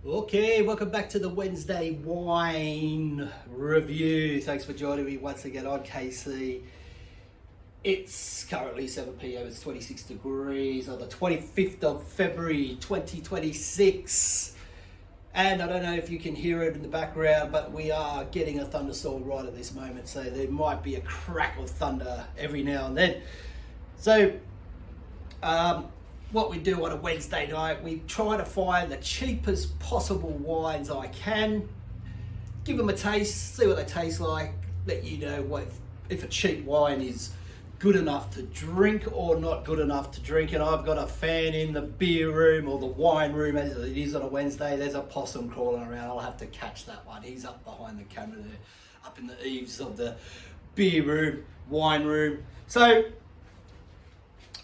Okay, welcome back to the Wednesday wine review. Thanks for joining me once again on KC. It's currently 7 p.m. It's 26 degrees on the 25th of February 2026. And I don't know if you can hear it in the background, but we are getting a thunderstorm right at this moment. So there might be a crack of thunder every now and then. So, what we do on a Wednesday night, we try to find the cheapest possible wines I can, give them a taste, see what they taste like, let you know what if a cheap wine is good enough to drink or not good enough to drink. And I've got a fan in the beer room or the wine room as it is on a Wednesday. There's a possum crawling around. I'll have to catch that one. He's up behind the camera there, up in the eaves of the beer room, wine room. So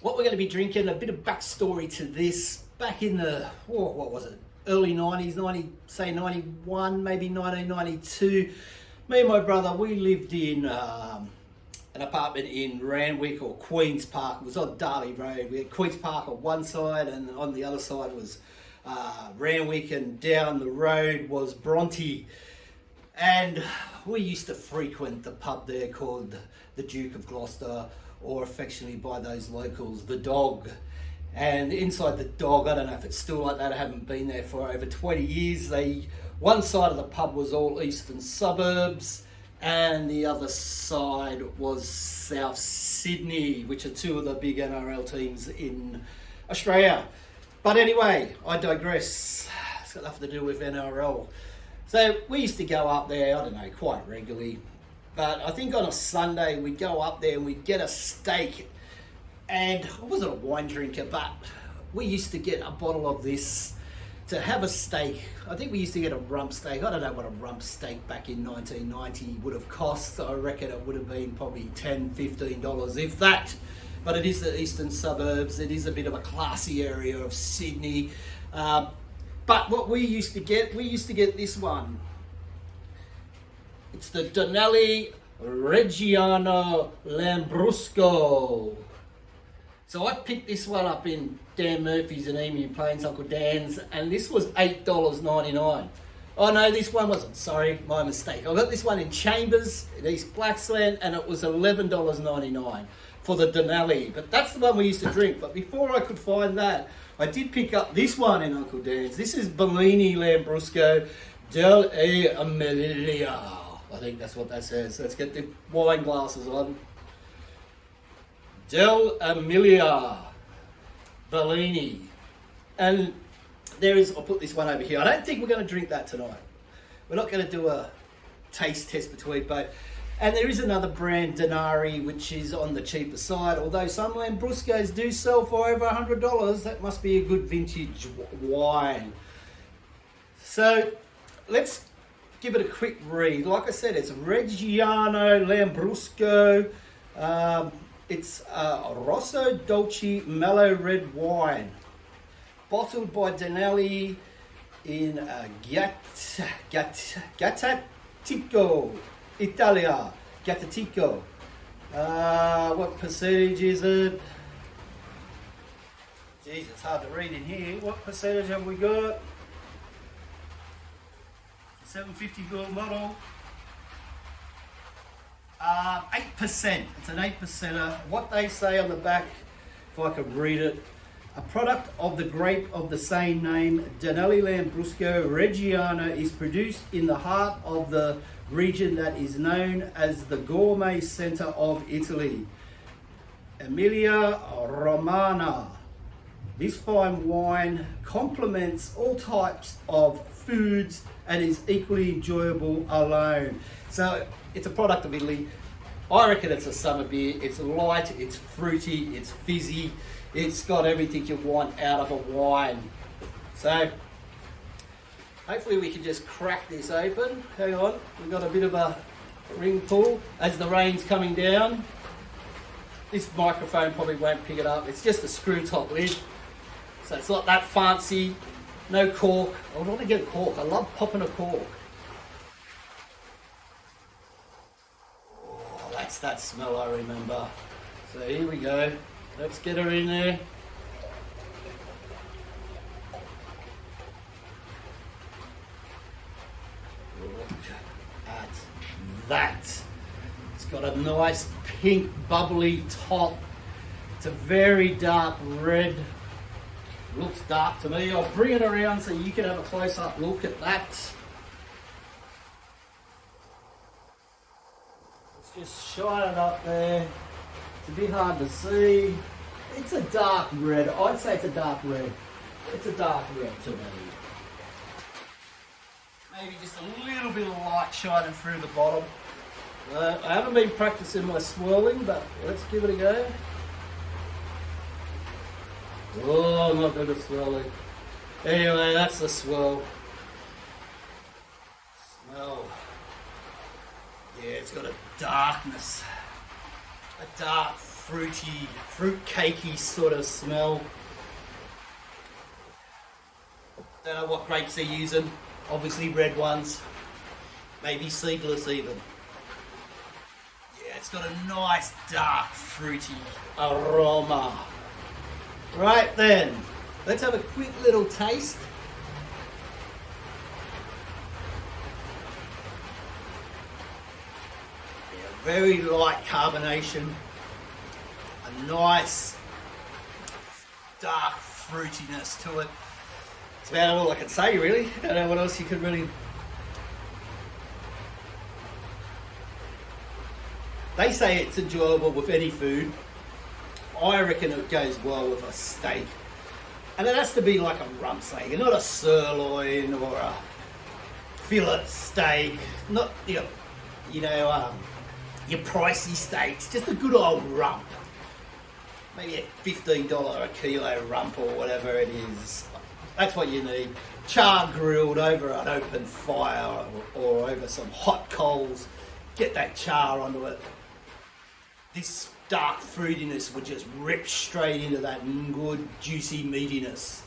what we're going to be drinking, a bit of backstory to this, back in the, what was it, early 90s, 91, maybe 1992, me and my brother, we lived in an apartment in Randwick or Queen's Park. It was on Darley Road. We had Queen's Park on one side and on the other side was Randwick, and down the road was Bronte. And we used to frequent the pub there called the Duke of Gloucester, or affectionately by those locals, the Dog. And inside the Dog, I don't know if it's still like that, I haven't been there for over 20 years. One side of the pub was all eastern suburbs, and the other side was South Sydney, which are two of the big NRL teams in Australia. But anyway, I digress. It's got nothing to do with NRL. So we used to go up there, I don't know, quite regularly. But I think on a Sunday we'd go up there and we'd get a steak. And I wasn't a wine drinker, but we used to get a bottle of this to have a steak. I think we used to get a rump steak. I don't know what a rump steak back in 1990 would have cost. I reckon it would have been probably $10, $15, if that. But it is the eastern suburbs. It is a bit of a classy area of Sydney. But what we used to get this one. It's the Donelli Lambrusco. So I picked this one up in Dan Murphy's and Emu Plains, Uncle Dan's, and this was $8.99. Oh no, this one wasn't. Sorry, my mistake. I got this one in Chambers, in East Blaxland, and it was $11.99 for the Donelli. But that's the one we used to drink. But before I could find that, I did pick up this one in Uncle Dan's. This is Donelli Lambrusco dell'Emilia. I think that's what that says. Let's get the wine glasses on. dell'Emilia Bellini. And I'll put this one over here. I don't think we're going to drink that tonight. We're not going to do a taste test between both. And there is another brand, Denari, which is on the cheaper side. Although some Lambruscos do sell for over $100. That must be a good vintage wine. So let's give it a quick read. Like I said, it's Reggiano Lambrusco. It's Rosso Dolce Mellow Red Wine, bottled by Donelli in Gattatico, Italia. Gattatico. What percentage is it? Jeez, it's hard to read in here. What percentage have we got? 750 gold model. 8%. It's an 8%er. What they say on the back, if I could read it, a product of the grape of the same name, Donelli Lambrusco Reggiano, is produced in the heart of the region that is known as the gourmet centre of Italy, Emilia Romagna. This fine wine complements all types of foods and is equally enjoyable alone. So it's a product of Italy. I reckon it's a summer beer. It's light, it's fruity, it's fizzy. It's got everything you want out of a wine. So hopefully we can just crack this open. Hang on, we've got a bit of a ring pull as the rain's coming down. This microphone probably won't pick it up. It's just a screw top lid. So it's not that fancy. No cork. I want to get a cork. I love popping a cork. Oh, that's that smell I remember. So here we go. Let's get her in there. a nice pink bubbly top. It's a very dark red. Looks dark to me. I'll bring it around so you can have a close-up look at that. Let's just shine it up there. It's a bit hard to see. It's a dark red. I'd say it's a dark red. It's a dark red to me. Maybe just a little bit of light shining through the bottom. I haven't been practicing my swirling, but let's give it a go. Oh, I'm not good at swirling. Anyway, that's the swirl. Smell. Yeah, it's got a darkness. A dark, fruity, fruit cakey sort of smell. Don't know what grapes they're using. Obviously red ones. Maybe seedless even. Yeah, it's got a nice, dark, fruity aroma. Right then, let's have a quick little taste. Yeah, very light carbonation. A nice, dark fruitiness to it. That's about all I can say, really. I don't know what else you could really... They say it's enjoyable with any food. I reckon it goes well with a steak. And it has to be like a rump steak, not a sirloin or a fillet steak. Not, your pricey steaks. Just a good old rump. Maybe a $15 a kilo rump or whatever it is. That's what you need. Char grilled over an open fire or over some hot coals. Get that char onto it. This dark fruitiness would just rip straight into that good juicy meatiness.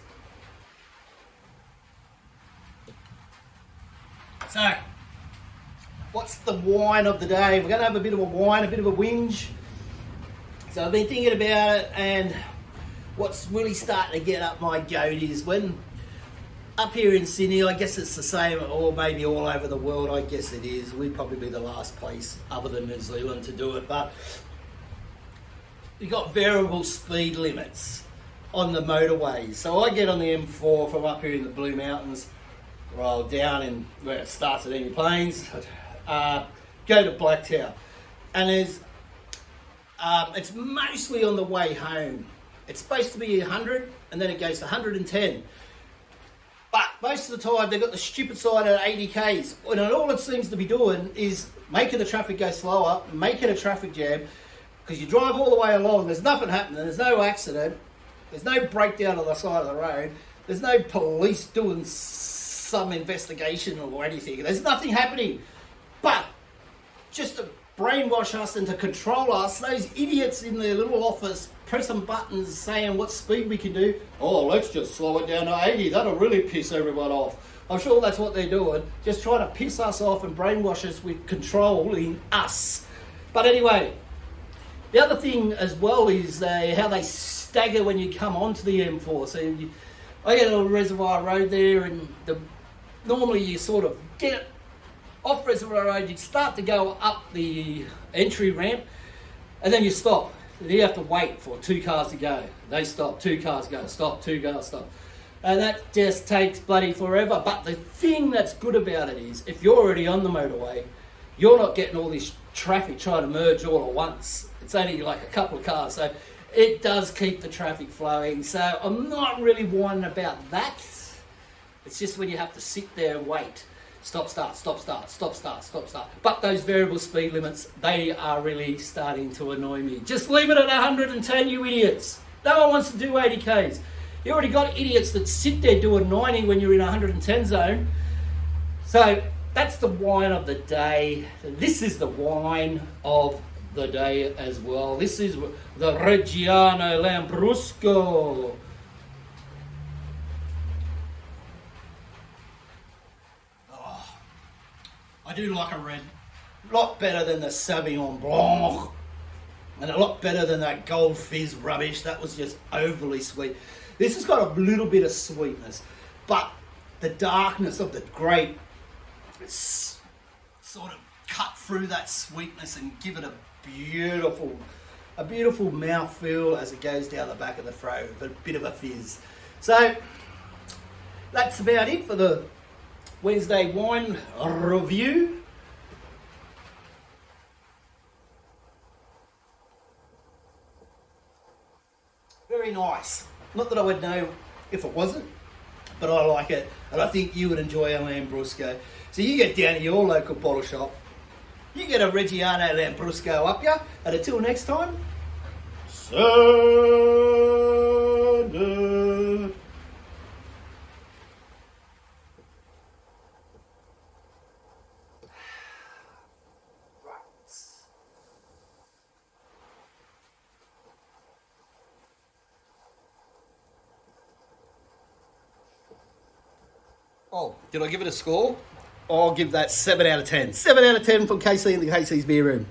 So, what's the wine of the day? We're going to have a bit of a wine, a bit of a whinge. So I've been thinking about it, and what's really starting to get up my goat is when up here in Sydney, I guess it's the same, or maybe all over the world, I guess it is. We'd probably be the last place other than New Zealand to do it, but you've got variable speed limits on the motorways. So I get on the M4 from up here in the Blue Mountains, roll down in where it starts at Emu Plains, go to Blacktown, and it's mostly on the way home. It's supposed to be 100, and then it goes to 110. But most of the time, they've got the stupid sign at 80 Ks. And all it seems to be doing is making the traffic go slower, making a traffic jam, because you drive all the way along, there's nothing happening, there's no accident, there's no breakdown on the side of the road, there's no police doing some investigation or anything, there's nothing happening. But just to brainwash us and to control us, those idiots in their little office pressing buttons saying what speed we can do. Oh, let's just slow it down to 80, that'll really piss everyone off. I'm sure that's what they're doing, just trying to piss us off and brainwash us with controlling us. But anyway, the other thing as well is how they stagger when you come onto the M4. So I get a Reservoir Road there, and normally you sort of get off Reservoir Road, you start to go up the entry ramp, and then you stop. And you have to wait for 2 cars to go. They stop, 2 cars go, stop, 2 cars stop. And that just takes bloody forever. But the thing that's good about it is, if you're already on the motorway, you're not getting all this traffic trying to merge all at once. It's only like a couple of cars. So it does keep the traffic flowing. So I'm not really whining about that. It's just when you have to sit there and wait. Stop, start, stop, start, stop, start, stop, start. But those variable speed limits, they are really starting to annoy me. Just leave it at 110, you idiots. No one wants to do 80 Ks. You already got idiots that sit there doing 90 when you're in 110 zone. So that's the wine of the day. This is the wine of the day as well. This is the Donelli Lambrusco. Oh, I do like a red. A lot better than the Sauvignon Blanc. And a lot better than that Gold Fizz rubbish. That was just overly sweet. This has got a little bit of sweetness, but the darkness of the grape sort of cut through that sweetness and give it a beautiful. A beautiful mouthfeel as it goes down the back of the throat, with a bit of a fizz. So that's about it for the Wednesday wine review. Very nice. Not that I would know if it wasn't, but I like it, and I think you would enjoy a Lambrusco. So you get down to your local bottle shop, you get a Reggiano Lambrusco up ya, and until next time, Sunday. Oh, did I give it a score? I'll give that 7 out of 10. 7 out of 10 from KC in the KC's beer room.